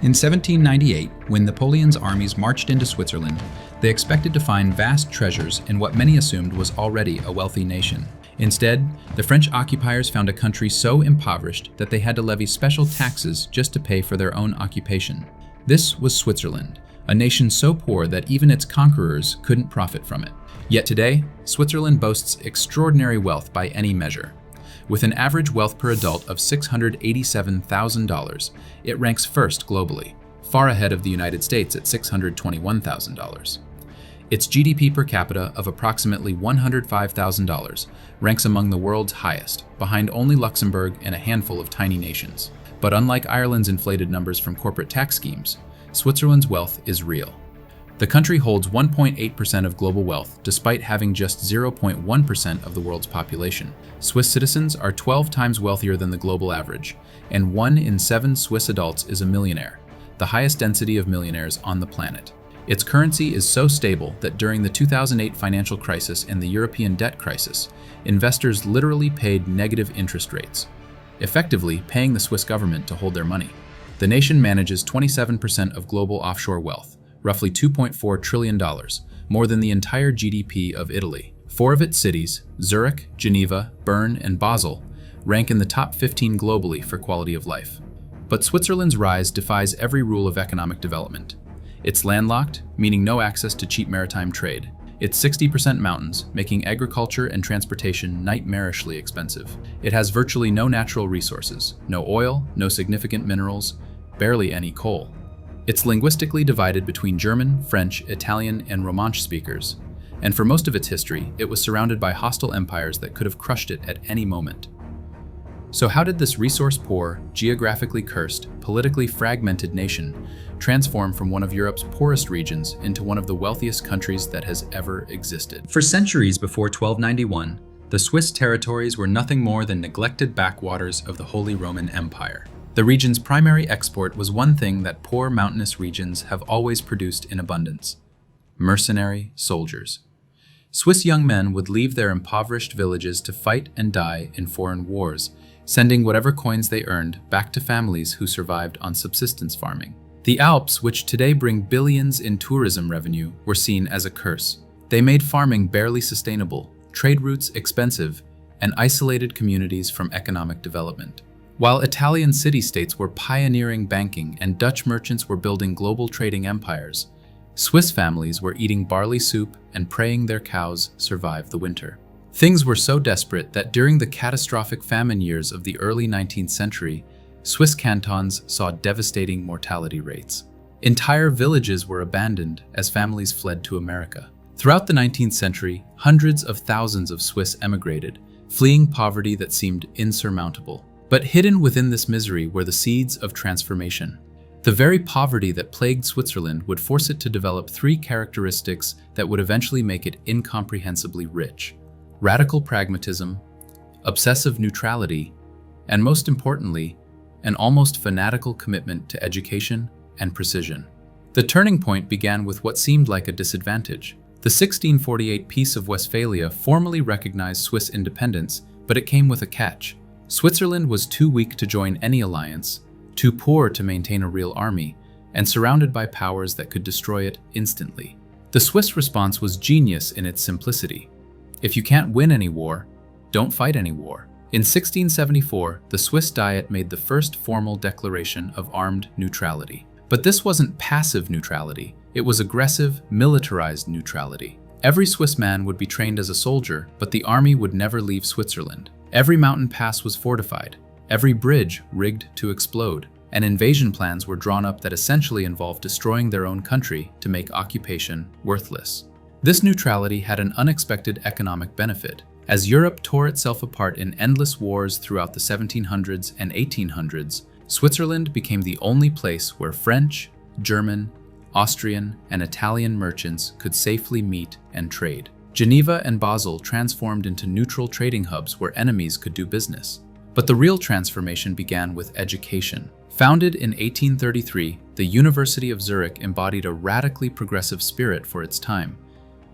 In 1798, when Napoleon's armies marched into Switzerland, they expected to find vast treasures in what many assumed was already a wealthy nation. Instead, the French occupiers found a country so impoverished that they had to levy special taxes just to pay for their own occupation. This was Switzerland, a nation so poor that even its conquerors couldn't profit from it. Yet today, Switzerland boasts extraordinary wealth by any measure. With an average wealth per adult of $687,000, it ranks first globally, far ahead of the United States at $621,000. Its GDP per capita of approximately $105,000 ranks among the world's highest, behind only Luxembourg and a handful of tiny nations. But unlike Ireland's inflated numbers from corporate tax schemes, Switzerland's wealth is real. The country holds 1.8% of global wealth, despite having just 0.1% of the world's population. Swiss citizens are 12 times wealthier than the global average, and 1 in 7 Swiss adults is a millionaire, the highest density of millionaires on the planet. Its currency is so stable that during the 2008 financial crisis and the European debt crisis, investors literally paid negative interest rates, effectively paying the Swiss government to hold their money. The nation manages 27% of global offshore wealth, roughly $2.4 trillion, more than the entire GDP of Italy. 4 of its cities, Zurich, Geneva, Bern, and Basel, rank in the top 15 globally for quality of life. But Switzerland's rise defies every rule of economic development. It's landlocked, meaning no access to cheap maritime trade. It's 60% mountains, making agriculture and transportation nightmarishly expensive. It has virtually no natural resources, no oil, no significant minerals, barely any coal. It's linguistically divided between German, French, Italian, and Romansh speakers, and for most of its history, it was surrounded by hostile empires that could have crushed it at any moment. So how did this resource-poor, geographically cursed, politically fragmented nation transform from one of Europe's poorest regions into one of the wealthiest countries that has ever existed? For centuries before 1291, the Swiss territories were nothing more than neglected backwaters of the Holy Roman Empire. The region's primary export was one thing that poor mountainous regions have always produced in abundance: mercenary soldiers. Swiss young men would leave their impoverished villages to fight and die in foreign wars, sending whatever coins they earned back to families who survived on subsistence farming. The Alps, which today bring billions in tourism revenue, were seen as a curse. They made farming barely sustainable, trade routes expensive, and isolated communities from economic development. While Italian city-states were pioneering banking and Dutch merchants were building global trading empires, Swiss families were eating barley soup and praying their cows survive the winter. Things were so desperate that during the catastrophic famine years of the early 19th century, Swiss cantons saw devastating mortality rates. Entire villages were abandoned as families fled to America. Throughout the 19th century, hundreds of thousands of Swiss emigrated, fleeing poverty that seemed insurmountable. But hidden within this misery were the seeds of transformation. The very poverty that plagued Switzerland would force it to develop 3 characteristics that would eventually make it incomprehensibly rich: radical pragmatism, obsessive neutrality, and most importantly, an almost fanatical commitment to education and precision. The turning point began with what seemed like a disadvantage. The 1648 Peace of Westphalia formally recognized Swiss independence, but it came with a catch. Switzerland was too weak to join any alliance, too poor to maintain a real army, and surrounded by powers that could destroy it instantly. The Swiss response was genius in its simplicity. If you can't win any war, don't fight any war. In 1674, the Swiss Diet made the first formal declaration of armed neutrality. But this wasn't passive neutrality, it was aggressive, militarized neutrality. Every Swiss man would be trained as a soldier, but the army would never leave Switzerland. Every mountain pass was fortified, every bridge rigged to explode, and invasion plans were drawn up that essentially involved destroying their own country to make occupation worthless. This neutrality had an unexpected economic benefit. As Europe tore itself apart in endless wars throughout the 1700s and 1800s, Switzerland became the only place where French, German, Austrian, and Italian merchants could safely meet and trade. Geneva and Basel transformed into neutral trading hubs where enemies could do business. But the real transformation began with education. Founded in 1833, the University of Zurich embodied a radically progressive spirit for its time,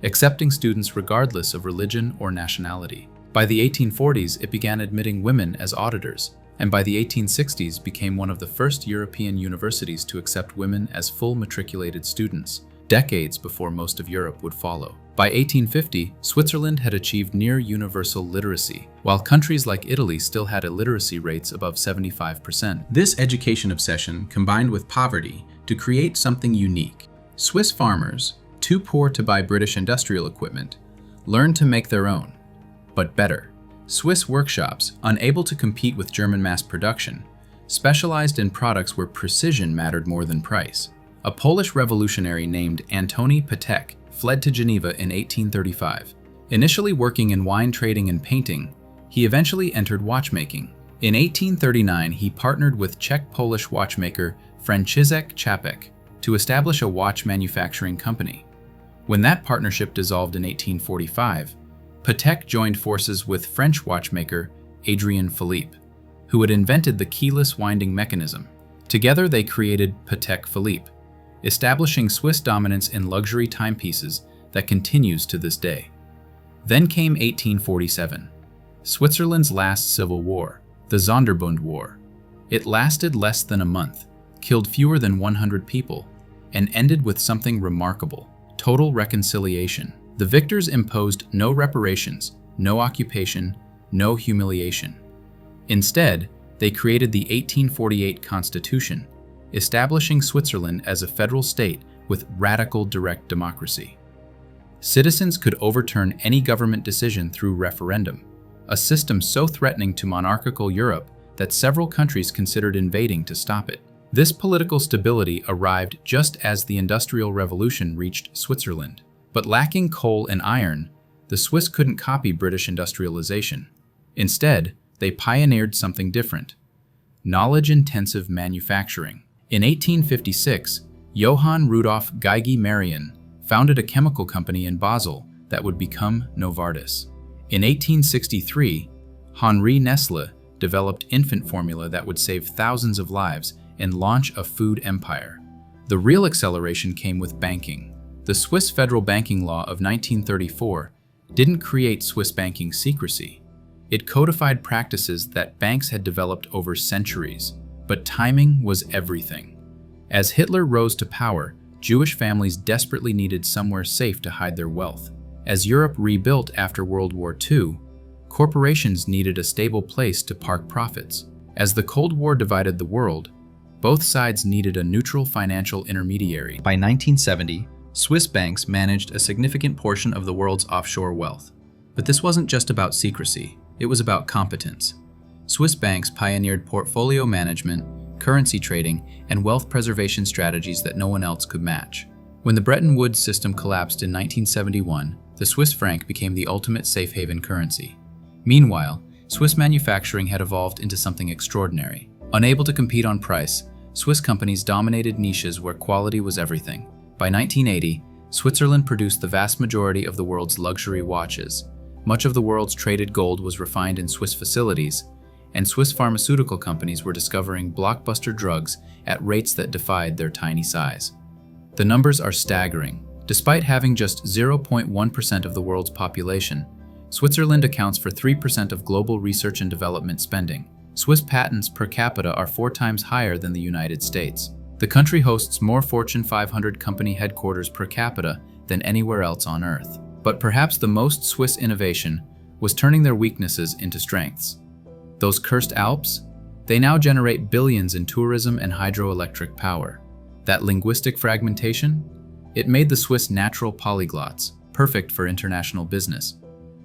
accepting students regardless of religion or nationality. By the 1840s, it began admitting women as auditors, and by the 1860s became one of the first European universities to accept women as full matriculated students, decades before most of Europe would follow. By 1850, Switzerland had achieved near universal literacy, while countries like Italy still had illiteracy rates above 75%. This education obsession combined with poverty to create something unique. Swiss farmers, too poor to buy British industrial equipment, learned to make their own, but better. Swiss workshops, unable to compete with German mass production, specialized in products where precision mattered more than price. A Polish revolutionary named Antoni Patek fled to Geneva in 1835. Initially working in wine trading and painting, he eventually entered watchmaking. In 1839, he partnered with Czech-Polish watchmaker Franciszek Czapek to establish a watch manufacturing company. When that partnership dissolved in 1845, Patek joined forces with French watchmaker Adrien Philippe, who had invented the keyless winding mechanism. Together they created Patek Philippe, establishing Swiss dominance in luxury timepieces that continues to this day. Then came 1847, Switzerland's last civil war, the Sonderbund War. It lasted less than a month, killed fewer than 100 people, and ended with something remarkable: total reconciliation. The victors imposed no reparations, no occupation, no humiliation. Instead, they created the 1848 Constitution, establishing Switzerland as a federal state with radical direct democracy. Citizens could overturn any government decision through referendum, a system so threatening to monarchical Europe that several countries considered invading to stop it. This political stability arrived just as the Industrial Revolution reached Switzerland. But lacking coal and iron, the Swiss couldn't copy British industrialization. Instead, they pioneered something different: knowledge-intensive manufacturing. In 1856, Johann Rudolf Geigy Marion founded a chemical company in Basel that would become Novartis. In 1863, Henri Nestle developed infant formula that would save thousands of lives and launch a food empire. The real acceleration came with banking. The Swiss Federal Banking Law of 1934 didn't create Swiss banking secrecy. It codified practices that banks had developed over centuries. But timing was everything. As Hitler rose to power, Jewish families desperately needed somewhere safe to hide their wealth. As Europe rebuilt after World War II, corporations needed a stable place to park profits. As the Cold War divided the world, both sides needed a neutral financial intermediary. By 1970, Swiss banks managed a significant portion of the world's offshore wealth. But this wasn't just about secrecy, it was about competence. Swiss banks pioneered portfolio management, currency trading, and wealth preservation strategies that no one else could match. When the Bretton Woods system collapsed in 1971, the Swiss franc became the ultimate safe haven currency. Meanwhile, Swiss manufacturing had evolved into something extraordinary. Unable to compete on price, Swiss companies dominated niches where quality was everything. By 1980, Switzerland produced the vast majority of the world's luxury watches. Much of the world's traded gold was refined in Swiss facilities, and Swiss pharmaceutical companies were discovering blockbuster drugs at rates that defied their tiny size. The numbers are staggering. Despite having just 0.1% of the world's population, Switzerland accounts for 3% of global research and development spending. Swiss patents per capita are 4 times higher than the United States. The country hosts more Fortune 500 company headquarters per capita than anywhere else on Earth. But perhaps the most Swiss innovation was turning their weaknesses into strengths. Those cursed Alps? They now generate billions in tourism and hydroelectric power. That linguistic fragmentation? It made the Swiss natural polyglots, perfect for international business.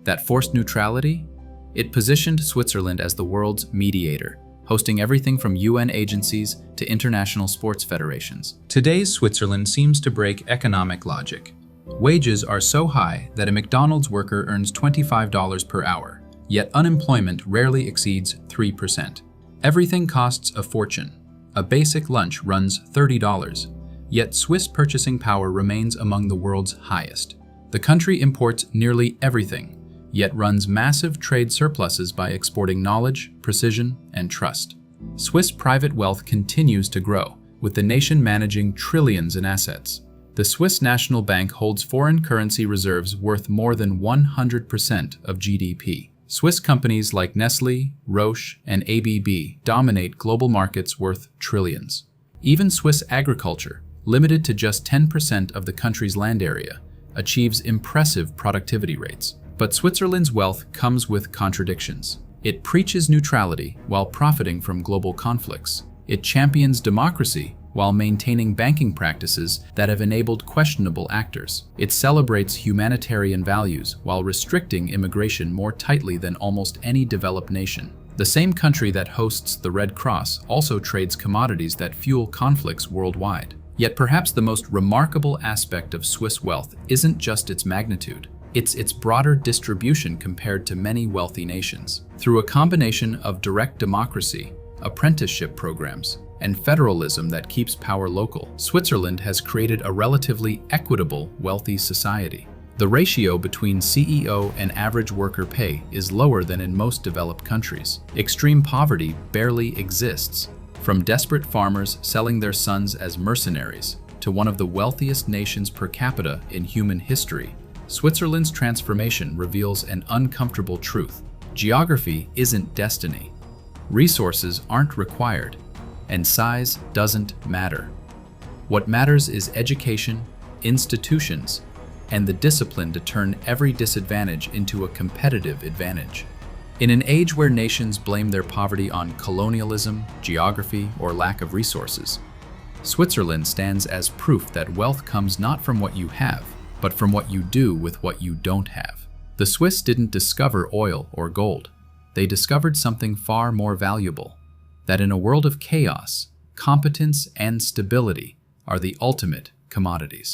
That forced neutrality? It positioned Switzerland as the world's mediator, hosting everything from UN agencies to international sports federations. Today's Switzerland seems to break economic logic. Wages are so high that a McDonald's worker earns $25 per hour, yet unemployment rarely exceeds 3%. Everything costs a fortune. A basic lunch runs $30, yet Swiss purchasing power remains among the world's highest. The country imports nearly everything, yet runs massive trade surpluses by exporting knowledge, precision, and trust. Swiss private wealth continues to grow, with the nation managing trillions in assets. The Swiss National Bank holds foreign currency reserves worth more than 100% of GDP. Swiss companies like Nestlé, Roche, and ABB dominate global markets worth trillions. Even Swiss agriculture, limited to just 10% of the country's land area, achieves impressive productivity rates. But Switzerland's wealth comes with contradictions. It preaches neutrality while profiting from global conflicts. It champions democracy while maintaining banking practices that have enabled questionable actors. It celebrates humanitarian values while restricting immigration more tightly than almost any developed nation. The same country that hosts the Red Cross also trades commodities that fuel conflicts worldwide. Yet perhaps the most remarkable aspect of Swiss wealth isn't just its magnitude. It's its broader distribution compared to many wealthy nations. Through a combination of direct democracy, apprenticeship programs, and federalism that keeps power local, Switzerland has created a relatively equitable, wealthy society. The ratio between CEO and average worker pay is lower than in most developed countries. Extreme poverty barely exists. From desperate farmers selling their sons as mercenaries to one of the wealthiest nations per capita in human history, Switzerland's transformation reveals an uncomfortable truth. Geography isn't destiny. Resources aren't required, and size doesn't matter. What matters is education, institutions, and the discipline to turn every disadvantage into a competitive advantage. In an age where nations blame their poverty on colonialism, geography, or lack of resources, Switzerland stands as proof that wealth comes not from what you have, but from what you do with what you don't have. The Swiss didn't discover oil or gold. They discovered something far more valuable, that in a world of chaos, competence and stability are the ultimate commodities.